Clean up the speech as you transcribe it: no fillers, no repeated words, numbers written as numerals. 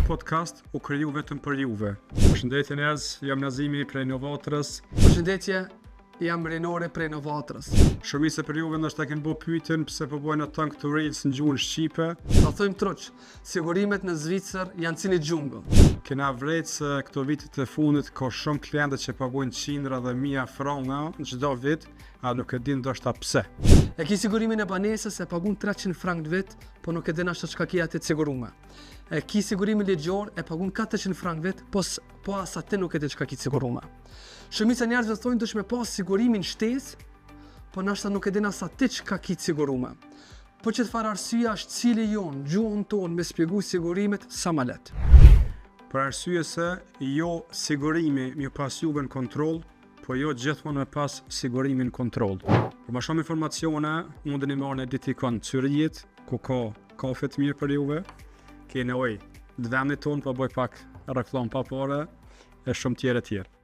podcast u kriju vetëm për juve. Përshëndetje njerëz, jam Nazimi prej Novatrës. Përshëndetje, jam Renore prej Novatrës. Shumica për juve ndoshta keni bërë pyetjen pse po bojnë atë tank rails në gjuhën shqipe. Ta thojmë truq, sigurimet në Zvicër janë cili gjungo. Kena vret se këto vitet e fundit ka shumë klientë që paguajnë qindra dhe mia franga çdo vit, a nuk e din ndoshta pse. E ki sigurimin e banesës e pagun 300 frank vet, po nuk e din ashtu çka ki atë të sigurume. E ki sigurimin ligjor e pagun 400 frank vet, po as atë nuk e di çka ki të sigurume. Shumica njerëzve thonë dush me pas sigurimin shtesë, po nashta nuk e din as atë çka ki të sigurume. Po që të farë arsyeja është cili jonë, gjuhën tonë me spjegu sigurimet sa ma letë. Për arsye se jo sigurimi mi pas juve në kontroll, po jo gjithmonë me pas sigurimin në kontroll. Për më shumë informacione, mundeni marrë në ditikon Cyriet, ku ka kafe të mirë për juve, keni oj, dëvemni tonë, po bëj pak reklam pa pare, e shumë tjere tjerë.